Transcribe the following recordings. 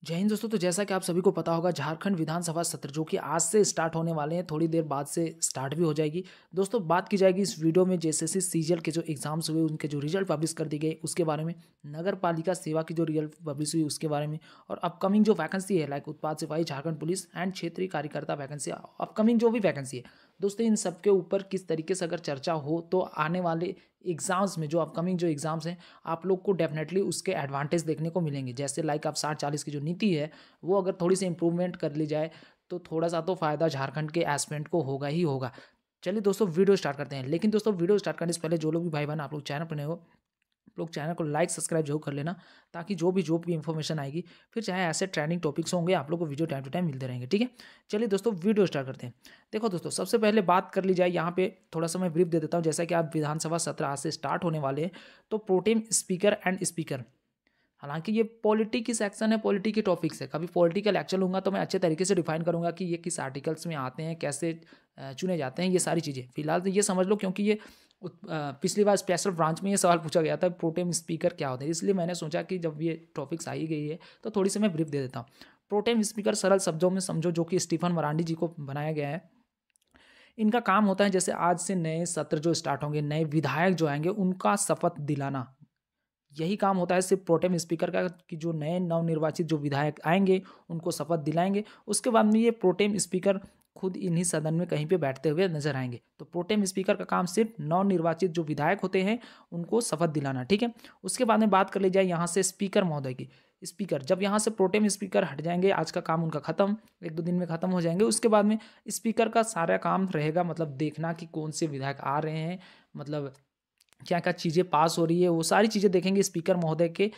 जय हिंद दोस्तों। तो जैसा कि आप सभी को पता होगा, झारखंड विधानसभा सत्र जो कि आज से स्टार्ट होने वाले हैं, थोड़ी देर बाद से स्टार्ट भी हो जाएगी। दोस्तों बात की जाएगी इस वीडियो में जेएसएससी सीजीएल के जो एग्जाम्स हुए उनके जो रिजल्ट पब्लिश कर दिए गए उसके बारे में, नगर पालिका सेवा की जो रिजल्ट पब्लिश हुई उसके बारे में, और अपकमिंग जो वैकेंसी है लाइक उत्पाद सिपाही झारखंड पुलिस एंड क्षेत्रीय कार्यकर्ता वैकेंसी, अपकमिंग जो भी वैकेंसी है दोस्तों, इन सब के ऊपर किस तरीके से अगर चर्चा हो तो आने वाले एग्जाम्स में जो अपकमिंग जो एग्जाम्स हैं आप लोग को डेफिनेटली उसके एडवांटेज देखने को मिलेंगे। जैसे लाइक आप 60-40 की जो नीति है वो अगर थोड़ी सी इंप्रूवमेंट कर ली जाए तो थोड़ा सा तो फायदा झारखंड के एस्पिरेंट को होगा ही होगा। चलिए दोस्तों वीडियो स्टार्ट करते हैं। लेकिन दोस्तों वीडियो स्टार्ट करने से पहले जो लोग भी भाई बहन आप लोग चैनल पर नए हो, आप लोग चैनल को लाइक सब्सक्राइब जरूर कर लेना, ताकि जो भी इन्फॉर्मेशन आएगी फिर चाहे ऐसे ट्रेंडिंग टॉपिक्स होंगे आप लोग को वीडियो टाइम टू टाइम मिलते रहेंगे। ठीक है, चलिए दोस्तों वीडियो स्टार्ट करते हैं। देखो दोस्तों, सबसे पहले बात कर ली जाए, यहाँ पे थोड़ा सा मैं ब्रीफ दे देता हूँ। जैसा कि आप विधानसभा सत्र आज से स्टार्ट होने वाले हैं, तो प्रोटेम स्पीकर एंड स्पीकर, हालांकि ये पॉलिटी की सेक्शन है, पॉलिटी की टॉपिक्स है, कभी पॉलिटिकल लेक्चर लूंगा तो मैं अच्छे तरीके से डिफाइन करूंगा कि ये किस आर्टिकल्स में आते हैं, कैसे चुने जाते हैं, ये सारी चीज़ें फिलहाल तो ये समझ लो, क्योंकि ये पिछली बार स्पेशल ब्रांच में ये सवाल पूछा गया था प्रोटेम स्पीकर क्या होता है, इसलिए मैंने सोचा कि जब ये टॉपिक्स आई गई है तो थोड़ी सी मैं ब्रीफ दे देता हूँ। प्रोटेम स्पीकर सरल शब्दों में समझो, जो कि स्टीफन मरांडी जी को बनाया गया है। इनका काम होता है, जैसे आज से नए सत्र जो स्टार्ट होंगे, नए विधायक जो आएंगे उनका शपथ दिलाना, यही काम होता है सिर्फ प्रोटेम स्पीकर का, कि जो नए नवनिर्वाचित जो विधायक आएंगे उनको शपथ दिलाएंगे। उसके बाद में ये प्रोटेम स्पीकर खुद इन्हीं सदन में कहीं पे बैठते हुए नजर आएंगे। तो प्रोटेम स्पीकर का काम सिर्फ नवनिर्वाचित जो विधायक होते हैं उनको शपथ दिलाना। ठीक है, उसके बाद में बात कर ली जाए यहाँ से स्पीकर महोदय की। स्पीकर, जब यहाँ से प्रोटेम स्पीकर हट जाएंगे, आज का काम उनका खत्म, 1-2 दिन में खत्म हो जाएंगे। उसके बाद में स्पीकर का सारा काम रहेगा, मतलब देखना कि कौन से विधायक आ रहे हैं, मतलब क्या क्या चीज़ें पास हो रही है, वो सारी चीज़ें देखेंगे स्पीकर महोदय के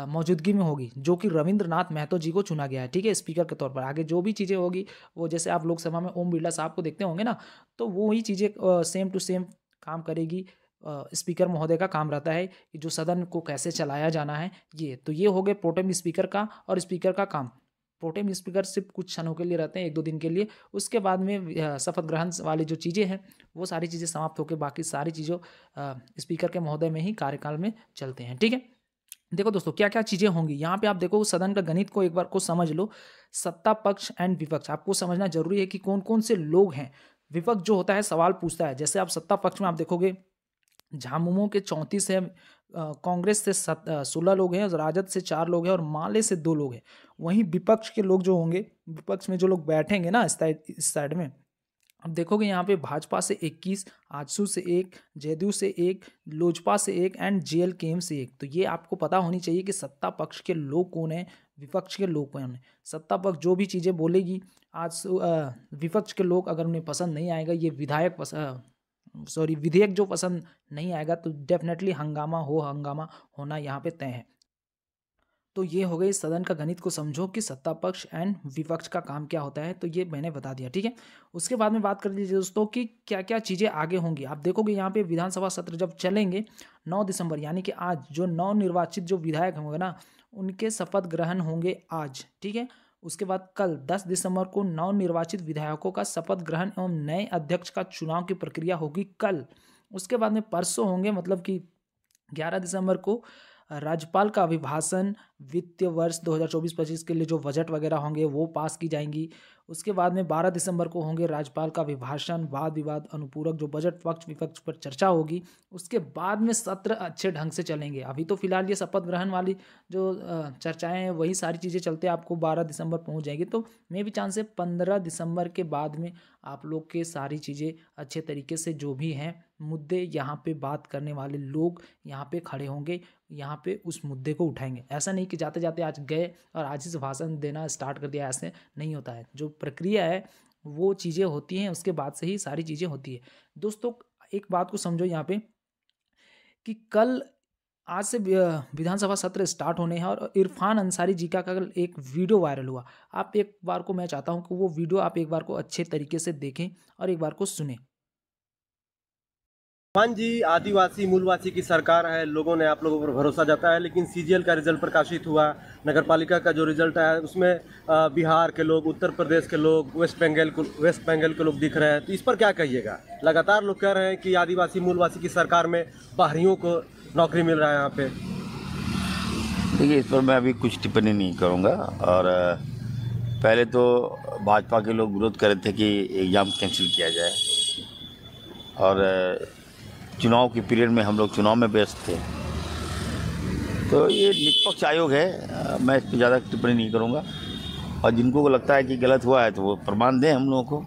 मौजूदगी में होगी, जो कि रविंद्रनाथ महतो जी को चुना गया है। ठीक है, स्पीकर के तौर पर आगे जो भी चीज़ें होगी वो, जैसे आप लोकसभा में ओम बिरला साहब को देखते होंगे ना, तो वो ही चीज़ें सेम टू सेम काम करेगी। स्पीकर महोदय का काम रहता है कि जो सदन को कैसे चलाया जाना है। ये हो गए प्रोटेम स्पीकर का और स्पीकर का काम। प्रोटेम स्पीकर सिर्फ कुछ क्षणों के लिए रहते हैं, 1-2 दिन के लिए। उसके बाद में शपथ ग्रहण वाली जो चीज़ें हैं वो सारी चीज़ें समाप्त होकर बाकी सारी चीज़ों स्पीकर के महोदय में ही कार्यकाल में चलते हैं। ठीक है, देखो दोस्तों क्या क्या चीज़ें होंगी यहाँ पे, आप देखो सदन का गणित को एक बार को समझ लो। सत्ता पक्ष एंड विपक्ष, आपको समझना जरूरी है कि कौन कौन से लोग हैं। विपक्ष जो होता है सवाल पूछता है, जैसे आप सत्ता पक्ष में आप देखोगे झामुमो के 34 है, कांग्रेस से 16 लोग हैं, राजद से 4 लोग हैं और माले से 2 लोग हैं। वहीं विपक्ष के लोग जो होंगे, विपक्ष में जो लोग बैठेंगे ना इस साइड में, अब देखोगे यहाँ पे भाजपा से 21, आजसू से 1, जदयू से 1, लोजपा से 1 एंड जेएलकेएम से 1। तो ये आपको पता होनी चाहिए कि सत्ता पक्ष के लोग कौन है, विपक्ष के लोग कौन है। सत्ता पक्ष जो भी चीज़ें बोलेगी, आज विपक्ष के लोग अगर उन्हें पसंद नहीं आएगा, ये विधेयक जो पसंद नहीं आएगा, तो डेफिनेटली हंगामा होना यहाँ पे तय है। तो ये हो गई सदन का गणित को समझो कि सत्ता पक्ष एंड विपक्ष का काम क्या होता है, तो ये मैंने बता दिया। ठीक है, उसके बाद में बात कर लीजिए दोस्तों कि क्या क्या चीज़ें आगे होंगी। आप देखोगे यहाँ पे विधानसभा सत्र जब चलेंगे 9 दिसंबर, यानी कि आज जो नवनिर्वाचित जो विधायक होंगे ना, उनके शपथ ग्रहण होंगे आज। ठीक है, उसके बाद कल 10 दिसंबर को नवनिर्वाचित विधायकों का शपथ ग्रहण एवं नए अध्यक्ष का चुनाव की प्रक्रिया होगी कल। उसके बाद में परसों होंगे, मतलब कि 11 दिसंबर को राज्यपाल का अभिभाषण, वित्तीय वर्ष 2024-25 के लिए जो बजट वगैरह होंगे वो पास की जाएंगी। उसके बाद में 12 दिसंबर को होंगे राज्यपाल का अभिभाषण, वाद विवाद अनुपूरक जो बजट पक्ष विपक्ष पर चर्चा होगी। उसके बाद में सत्र अच्छे ढंग से चलेंगे। अभी तो फिलहाल ये शपथ ग्रहण वाली जो चर्चाएं हैं वही सारी चीज़ें चलते आपको 12 दिसंबर पहुंच जाएगी। तो मे भी चांस है 15 दिसंबर के बाद में आप लोग के सारी चीज़ें अच्छे तरीके से, जो भी हैं मुद्दे यहाँ पे बात करने वाले लोग यहाँ पे खड़े होंगे, यहाँ पे उस मुद्दे को उठाएंगे। ऐसा नहीं कि जाते जाते आज गए और आज ही से भाषण देना स्टार्ट कर दिया, ऐसे नहीं होता है। जो प्रक्रिया है वो चीज़ें होती हैं, उसके बाद से ही सारी चीज़ें होती है। दोस्तों एक बात को समझो यहाँ पे कि कल आज से विधानसभा सत्र स्टार्ट होने हैं और इरफान अंसारी जी का कल एक वीडियो वायरल हुआ। आप एक बार को, मैं चाहता हूँ कि वो वीडियो आप एक बार को अच्छे तरीके से देखें और एक बार को सुने। मान जी, आदिवासी मूलवासी की सरकार है, लोगों ने आप लोगों पर भरोसा जताया है, लेकिन सीजीएल का रिजल्ट प्रकाशित हुआ, नगर पालिका का जो रिजल्ट है उसमें बिहार के लोग, उत्तर प्रदेश के लोग, वेस्ट बंगाल के लोग दिख रहे हैं। तो इस पर क्या कहिएगा? लगातार लोग कह रहे हैं कि आदिवासी मूलवासी की सरकार में बाहरियों को नौकरी मिल रहा है यहाँ पे। देखिए, इस पर मैं अभी कुछ टिप्पणी नहीं करूँगा। और पहले तो भाजपा के लोग विरोध कर रहे थे कि एग्ज़ाम कैंसिल किया जाए, और चुनाव के पीरियड में हम लोग चुनाव में व्यस्त थे। तो ये निष्पक्ष आयोग है, मैं इस पर ज़्यादा टिप्पणी नहीं करूँगा। और जिनको को लगता है कि गलत हुआ है तो वो प्रमाण दें हम लोगों को,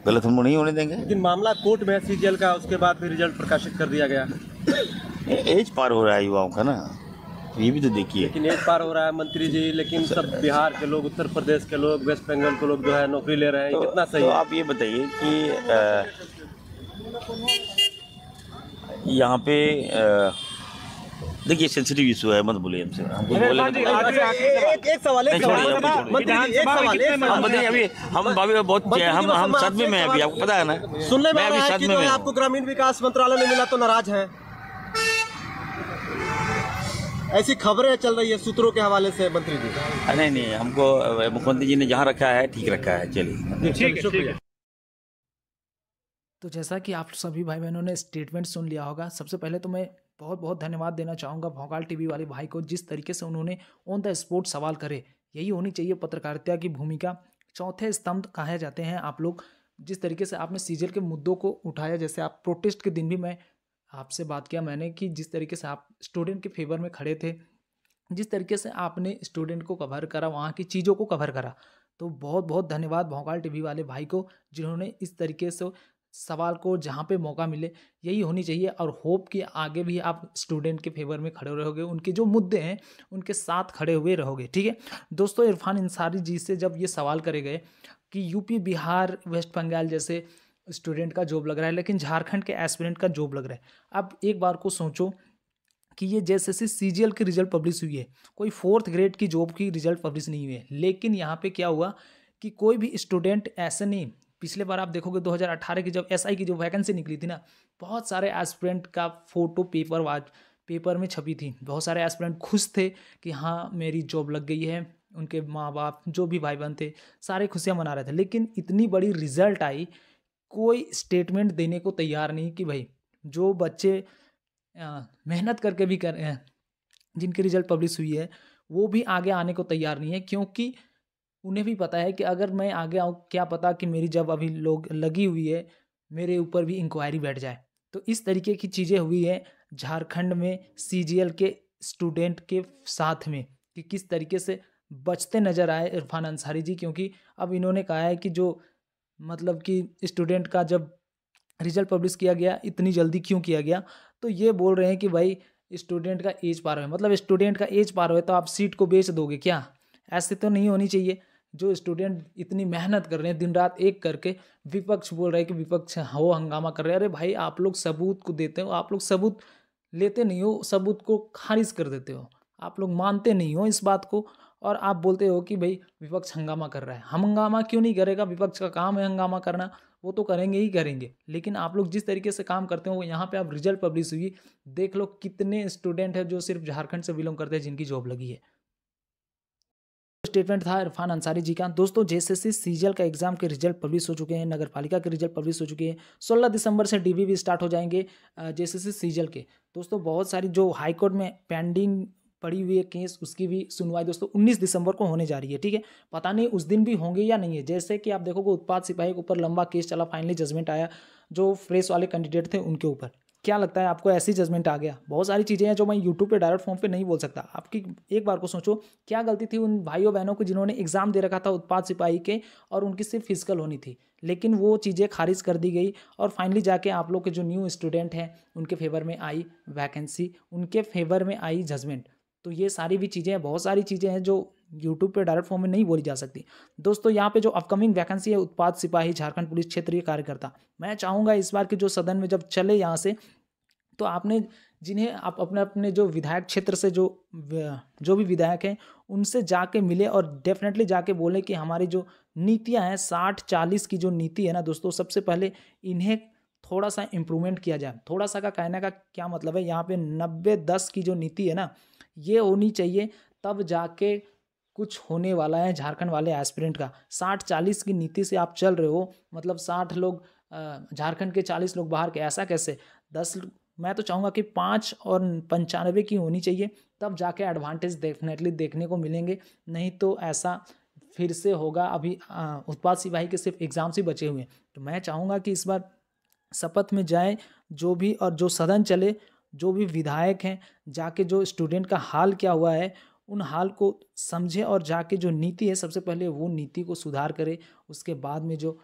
गलत हम लोग नहीं होने देंगे। लेकिन मामला कोर्ट में है सीजीएल का, उसके बाद फिर रिजल्ट प्रकाशित कर दिया गया। एज पार हो रहा है युवाओं का ना, तो ये भी तो देखिए। लेकिन एज पार हो रहा है मंत्री जी, लेकिन सब बिहार के लोग, उत्तर प्रदेश के लोग, वेस्ट बंगाल के लोग जो है नौकरी ले रहे हैं, ये कितना सही तो है? आप ये बताइए कि यहाँ पे देखिए, सेंसिटिव इशू है, मत बोलिए हमसे, हमको बोले एक सवाल, एक सवाल, मंत्री जी, एक सवाल, हम बताइए। अभी हम अभी बहुत हम सदमे में हैं, अभी आपको पता है ना, सुनने में मैं आ अभी रहा है कि सदमे जो में है हूँ। आपको ग्रामीण विकास मंत्रालय नहीं मिला तो नाराज हैं, ऐसी खबरें चल रही है सूत्रों के हवाले से मंत्री जी। नहीं, हमको मुख्यमंत्री जी ने जहाँ रखा है ठीक रखा है। चलिए, ठीक है, शुक्रिया। तो जैसा कि आप सभी भाई बहनों ने स्टेटमेंट सुन लिया होगा, सबसे पहले तो मैं बहुत बहुत धन्यवाद देना चाहूँगा भोकाल टीवी वाले भाई को, जिस तरीके से उन्होंने ऑन द स्पॉट सवाल करे। यही होनी चाहिए पत्रकारिता की भूमिका। चौथे स्तंभ कहे जाते हैं आप लोग। जिस तरीके से आपने सीजल के मुद्दों को उठाया, जैसे आप प्रोटेस्ट के दिन भी मैं आपसे बात किया मैंने कि जिस तरीके से आप स्टूडेंट के फेवर में खड़े थे, जिस तरीके से आपने स्टूडेंट को कवर करा, वहाँ की चीज़ों को कवर करा, तो बहुत बहुत धन्यवाद भोकाल टीवी वाले भाई को, जिन्होंने इस तरीके से सवाल को जहाँ पे मौका मिले यही होनी चाहिए। और होप कि आगे भी आप स्टूडेंट के फेवर में खड़े रहोगे, उनके जो मुद्दे हैं उनके साथ खड़े हुए रहोगे। ठीक है दोस्तों, इरफान अंसारी जी से जब ये सवाल करे गए कि यूपी, बिहार, वेस्ट बंगाल जैसे स्टूडेंट का जॉब लग रहा है, लेकिन झारखंड के एस्पिरेंट का जॉब लग रहा है। अब एक बार को सोचो कि ये जैसे सीजीएल की रिजल्ट पब्लिश हुई है, कोई 4th ग्रेड की जॉब की रिजल्ट पब्लिश नहीं हुई है, लेकिन यहाँ पे क्या हुआ कि कोई भी स्टूडेंट ऐसे नहीं। पिछले बार आप देखोगे 2018 की जब एसआई की जो वैकेंसी निकली थी ना, बहुत सारे एस्पिरेंट का फोटो पेपर में छपी थी। बहुत सारे एस्पिरेंट खुश थे कि हाँ मेरी जॉब लग गई है, उनके माँ बाप जो भी भाई बहन थे सारे खुशियाँ मना रहे थे। लेकिन इतनी बड़ी रिजल्ट आई, कोई स्टेटमेंट देने को तैयार नहीं कि भाई जो बच्चे मेहनत करके भी कर जिनकी रिजल्ट पब्लिश हुई है वो भी आगे आने को तैयार नहीं है, क्योंकि उन्हें भी पता है कि अगर मैं आगे आऊँ, क्या पता कि मेरी जब अभी लोग लगी हुई है मेरे ऊपर भी इंक्वायरी बैठ जाए। तो इस तरीके की चीज़ें हुई है झारखंड में सीजीएल के स्टूडेंट के साथ में, कि किस तरीके से बचते नज़र आए इरफान अंसारी जी। क्योंकि अब इन्होंने कहा है कि जो मतलब कि स्टूडेंट का जब रिजल्ट पब्लिश किया गया इतनी जल्दी क्यों किया गया, तो ये बोल रहे हैं कि भाई स्टूडेंट का एज पार है, मतलब स्टूडेंट का एज पार हो तो आप सीट को बेच दोगे क्या? ऐसे तो नहीं होनी चाहिए। जो स्टूडेंट इतनी मेहनत कर रहे हैं दिन रात एक करके, विपक्ष बोल रहा है कि विपक्ष हो हंगामा कर रहे हैं। अरे भाई आप लोग सबूत को देते हो, आप लोग सबूत लेते नहीं हो, सबूत को खारिज कर देते हो, आप लोग मानते नहीं हो इस बात को, और आप बोलते हो कि भाई विपक्ष हंगामा कर रहा है। हम हंगामा क्यों नहीं करेगा? विपक्ष का काम है हंगामा करना, वो तो करेंगे ही करेंगे। लेकिन आप लोग जिस तरीके से काम करते हो, यहाँ पे आप रिजल्ट पब्लिश हुई, देख लो कितने स्टूडेंट हैं जो सिर्फ झारखंड से बिलोंग करते हैं जिनकी जॉब लगी है। स्टेटमेंट था इरफान अंसारी जी का। दोस्तों जेएसएससी सीजीएल का एग्जाम के रिजल्ट पब्लिश हो चुके हैं, नगर पालिका के रिजल्ट पब्लिश हो चुके हैं। 16 दिसंबर से डीवी भी स्टार्ट हो जाएंगे जेएसएससी सीजीएल के। दोस्तों बहुत सारी जो हाईकोर्ट में पेंडिंग पड़ी हुई है केस, उसकी भी सुनवाई दोस्तों 19 दिसंबर को होने जा रही है। ठीक है, पता नहीं उस दिन भी होंगे या नहीं है। जैसे कि आप देखोगे उत्पाद सिपाही के ऊपर लंबा केस चला, फाइनली जजमेंट आया जो फ्रेश वाले कैंडिडेट थे उनके ऊपर। क्या लगता है आपको, ऐसी जजमेंट आ गया? बहुत सारी चीज़ें हैं जो मैं यूट्यूब पे डायरेक्ट फॉर्म पे नहीं बोल सकता। आपकी एक बार को सोचो, क्या गलती थी उन भाइयों बहनों को जिन्होंने एग्जाम दे रखा था उत्पाद सिपाही के, और उनकी सिर्फ फिजिकल होनी थी, लेकिन वो चीज़ें खारिज कर दी गई, और फाइनली जाके आप लोग के जो न्यू स्टूडेंट हैं उनके फेवर में आई वैकेंसी, उनके फेवर में आई जजमेंट। तो ये सारी भी चीज़ें हैं, बहुत सारी चीज़ें हैं जो यूट्यूब पे डायरेक्ट फॉर्म में नहीं बोली जा सकती। दोस्तों यहाँ पे जो अपकमिंग वैकेंसी है उत्पाद सिपाही झारखंड पुलिस क्षेत्रीय कार्यकर्ता, मैं चाहूँगा इस बार की जो सदन में जब चले यहाँ से, तो आपने जिन्हें आप अपने अपने जो विधायक क्षेत्र से जो भी विधायक हैं उनसे जाके मिले, और डेफिनेटली जाके बोले कि हमारी जो नीतियाँ हैं 60-40 की जो नीति है ना दोस्तों, सबसे पहले इन्हें थोड़ा सा इम्प्रूवमेंट किया जाए। थोड़ा सा का कहने का क्या मतलब है, यहाँ पे 90-10 की जो नीति है ना ये होनी चाहिए, तब जाके कुछ होने वाला है झारखंड वाले एस्पिरेंट का। 60-40 की नीति से आप चल रहे हो, मतलब 60 लोग झारखंड के 40 लोग बाहर के, ऐसा कैसे? 10 मैं तो चाहूँगा कि 5 और 95 की होनी चाहिए, तब जाके एडवांटेज डेफिनेटली देखने को मिलेंगे। नहीं तो ऐसा फिर से होगा। अभी उत्पाद सिपाही के सिर्फ एग्ज़ाम्स ही बचे हुए हैं। तो मैं चाहूँगा कि इस बार शपथ में जाए जो भी, और जो सदन चले, जो भी विधायक हैं जाके जो स्टूडेंट का हाल क्या हुआ है उन हाल को समझे और जाके जो नीति है सबसे पहले वो नीति को सुधार करे। उसके बाद में जो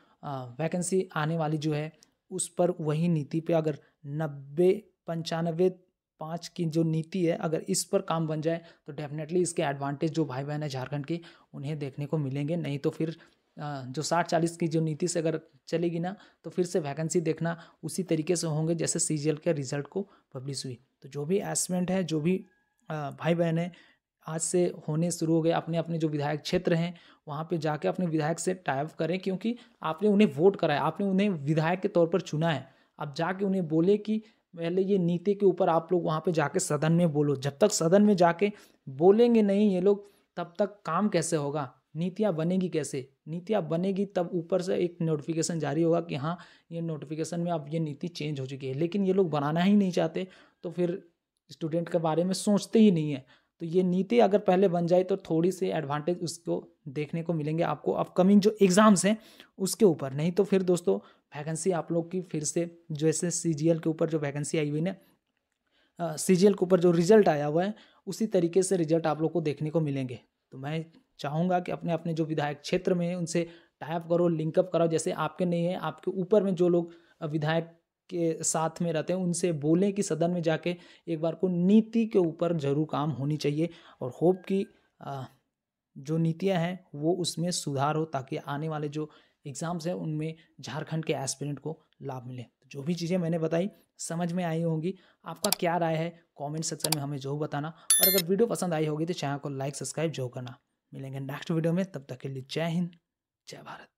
वैकेंसी आने वाली जो है उस पर वही नीति पे अगर 90-95-5 की जो नीति है अगर इस पर काम बन जाए तो डेफिनेटली इसके एडवांटेज जो भाई बहन है झारखंड के उन्हें देखने को मिलेंगे। नहीं तो फिर जो 60-40 की जो नीति से अगर चलेगी ना तो फिर से वैकेंसी देखना उसी तरीके से होंगे जैसे सीजीएल के रिजल्ट को पब्लिश हुई। तो जो भी एस्पिरेंट है, जो भी भाई बहन है, आज से होने शुरू हो गए। अपने अपने जो विधायक क्षेत्र हैं वहाँ पे जाके अपने विधायक से टाई अप करें, क्योंकि आपने उन्हें वोट कराया, आपने उन्हें विधायक के तौर पर चुना है। अब जाके उन्हें बोले कि पहले ये नीति के ऊपर आप लोग वहाँ पे जाके सदन में बोलो। जब तक सदन में जाके बोलेंगे नहीं ये लोग तब तक काम कैसे होगा, नीतियाँ बनेगी कैसे? नीतियाँ बनेगी तब ऊपर से एक नोटिफिकेशन जारी होगा कि हाँ ये नोटिफिकेशन में अब ये नीति चेंज हो चुकी है। लेकिन ये लोग बनाना ही नहीं चाहते तो फिर स्टूडेंट के बारे में सोचते ही नहीं है। तो ये नीति अगर पहले बन जाए तो थोड़ी सी एडवांटेज उसको देखने को मिलेंगे आपको अपकमिंग जो एग्ज़ाम्स हैं उसके ऊपर। नहीं तो फिर दोस्तों वैकेंसी आप लोग की फिर से जैसे सीजीएल के ऊपर जो वैकेंसी आई हुई ना, सीजीएल के ऊपर जो रिजल्ट आया हुआ है उसी तरीके से रिजल्ट आप लोग को देखने को मिलेंगे। तो मैं चाहूँगा कि अपने अपने जो विधायक क्षेत्र में है उनसे टाई अप करो, लिंकअप कराओ। जैसे आपके नहीं है, आपके ऊपर में जो लोग विधायक के साथ में रहते हैं उनसे बोलें कि सदन में जाके एक बार को नीति के ऊपर जरूर काम होनी चाहिए। और होप कि जो नीतियां हैं वो उसमें सुधार हो ताकि आने वाले जो एग्ज़ाम्स हैं उनमें झारखंड के एस्पिरेंट को लाभ मिले। तो जो भी चीज़ें मैंने बताई समझ में आई होंगी। आपका क्या राय है कमेंट सेक्शन में हमें जरूर बताना। और अगर वीडियो पसंद आई होगी तो चैनल को लाइक सब्सक्राइब जरूर करना। मिलेंगे नेक्स्ट वीडियो में, तब तक के लिए जय हिंद, जय भारत।